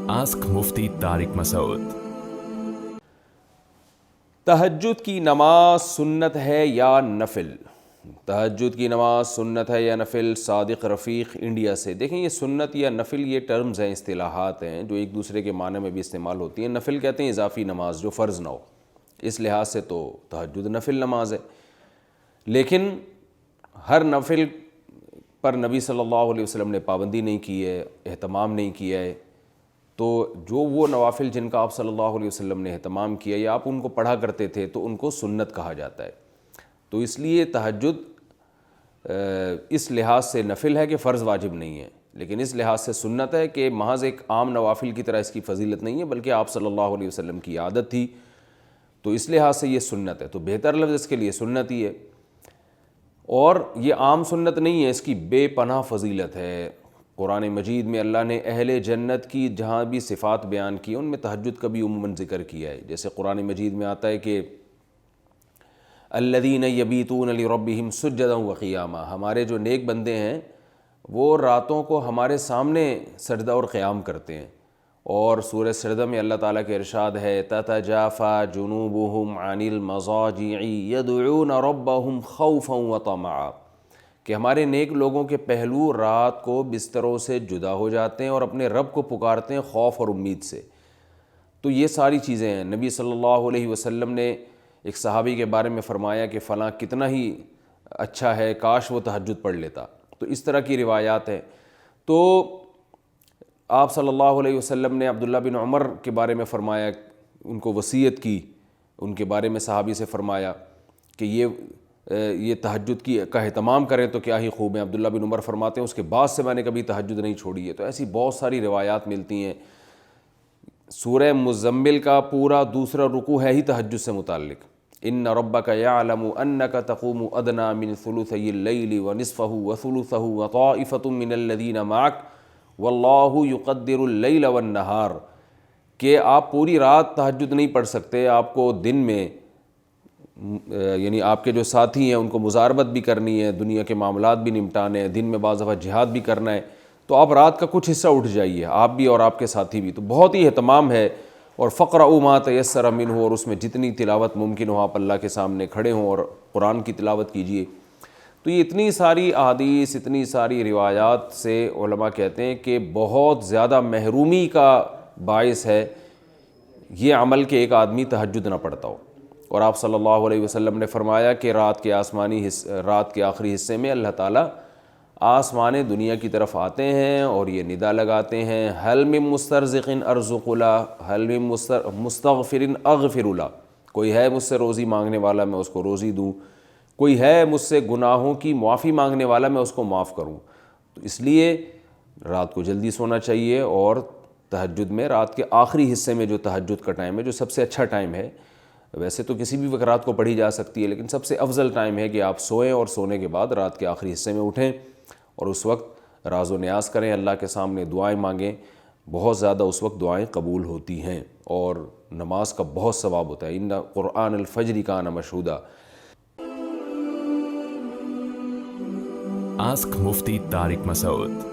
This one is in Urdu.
آسک مفتی طارق مسعود۔ تہجد کی نماز سنت ہے یا نفل؟ تہجد کی نماز سنت ہے یا نفل؟ صادق رفیق انڈیا سے۔ دیکھیں یہ سنت یا نفل یہ ٹرمز ہیں، اصطلاحات ہیں جو ایک دوسرے کے معنی میں بھی استعمال ہوتی ہیں۔ نفل کہتے ہیں اضافی نماز جو فرض نہ ہو، اس لحاظ سے تو تہجد نفل نماز ہے، لیکن ہر نفل پر نبی صلی اللہ علیہ وسلم نے پابندی نہیں کی ہے، اہتمام نہیں کیا ہے۔ تو جو وہ نوافل جن کا آپ صلی اللہ علیہ وسلم نے اہتمام کیا یا آپ ان کو پڑھا کرتے تھے تو ان کو سنت کہا جاتا ہے۔ تو اس لیے تہجد اس لحاظ سے نفل ہے کہ فرض واجب نہیں ہے، لیکن اس لحاظ سے سنت ہے کہ محض ایک عام نوافل کی طرح اس کی فضیلت نہیں ہے، بلکہ آپ صلی اللہ علیہ وسلم کی عادت تھی، تو اس لحاظ سے یہ سنت ہے۔ تو بہتر لفظ اس کے لیے سنت ہی ہے، اور یہ عام سنت نہیں ہے، اس کی بے پناہ فضیلت ہے۔ قرآن مجید میں اللہ نے اہل جنت کی جہاں بھی صفات بیان کی ان میں تہجد کا بھی عموماً ذکر کیا ہے۔ جیسے قرآن مجید میں آتا ہے کہ الذین یبیتون لربہم سجدا وقیاما، ہمارے جو نیک بندے ہیں وہ راتوں کو ہمارے سامنے سجدہ اور قیام کرتے ہیں۔ اور سورہ سجدہ میں اللہ تعالیٰ کے ارشاد ہے تتجافی جنوبہم عن المضاجع یدعون ربہم خوفا وطمعا، کہ ہمارے نیک لوگوں کے پہلو رات کو بستروں سے جدا ہو جاتے ہیں اور اپنے رب کو پکارتے ہیں خوف اور امید سے۔ تو یہ ساری چیزیں ہیں۔ نبی صلی اللہ علیہ وسلم نے ایک صحابی کے بارے میں فرمایا کہ فلاں کتنا ہی اچھا ہے، کاش وہ تہجد پڑھ لیتا۔ تو اس طرح کی روایات ہیں۔ تو آپ صلی اللہ علیہ وسلم نے عبداللہ بن عمر کے بارے میں فرمایا، ان کو وصیت کی، ان کے بارے میں صحابی سے فرمایا کہ یہ تہجد کا اہتمام کریں تو کیا ہی خوب ہے۔ عبداللہ بن عمر فرماتے ہیں اس کے بعد سے میں نے کبھی تہجد نہیں چھوڑی ہے۔ تو ایسی بہت ساری روایات ملتی ہیں۔ سورہ مزمل کا پورا دوسرا رکوع ہے ہی تہجد سے متعلق۔ ان ربک یعلم انک تقوم ادنی من ثلثی اللیل ونصفہ وثلثہ وطائفۃ من الذین معک واللہ یقدر اللیل والنہار، کہ آپ پوری رات تہجد نہیں پڑھ سکتے، آپ کو دن میں یعنی آپ کے جو ساتھی ہیں ان کو مزاربت بھی کرنی ہے، دنیا کے معاملات بھی نمٹانے ہیں، دن میں بعض دفعہ جہاد بھی کرنا ہے، تو آپ رات کا کچھ حصہ اٹھ جائیے، آپ بھی اور آپ کے ساتھی بھی۔ تو بہت ہی اہتمام ہے، اور فقرؤوا ما تیسر منہ، اور اس میں جتنی تلاوت ممکن ہو آپ اللہ کے سامنے کھڑے ہوں اور قرآن کی تلاوت کیجیے۔ تو یہ اتنی ساری احادیث، اتنی ساری روایات سے علماء کہتے ہیں کہ بہت زیادہ محرومی کا باعث ہے یہ عمل کہ ایک آدمی تہجد نہ پڑھتا ہو۔ اور آپ صلی اللہ علیہ وسلم نے فرمایا کہ رات کے آخری حصے میں اللہ تعالیٰ آسمان دنیا کی طرف آتے ہیں اور یہ ندا لگاتے ہیں حل من مسترزق ارزق له، حل من مستغفر اغفر له، کوئی ہے مجھ سے روزی مانگنے والا میں اس کو روزی دوں، کوئی ہے مجھ سے گناہوں کی معافی مانگنے والا میں اس کو معاف کروں۔ تو اس لیے رات کو جلدی سونا چاہیے، اور تہجد میں رات کے آخری حصے میں جو تہجد کا ٹائم ہے جو سب سے اچھا ٹائم ہے، ویسے تو کسی بھی وقت رات کو پڑھی جا سکتی ہے، لیکن سب سے افضل ٹائم ہے کہ آپ سوئیں اور سونے کے بعد رات کے آخری حصے میں اٹھیں اور اس وقت راز و نیاز کریں، اللہ کے سامنے دعائیں مانگیں۔ بہت زیادہ اس وقت دعائیں قبول ہوتی ہیں اور نماز کا بہت ثواب ہوتا ہے۔ ان قرآن الفجر کان مشہودا۔ آسک مفتی طارق مسعود۔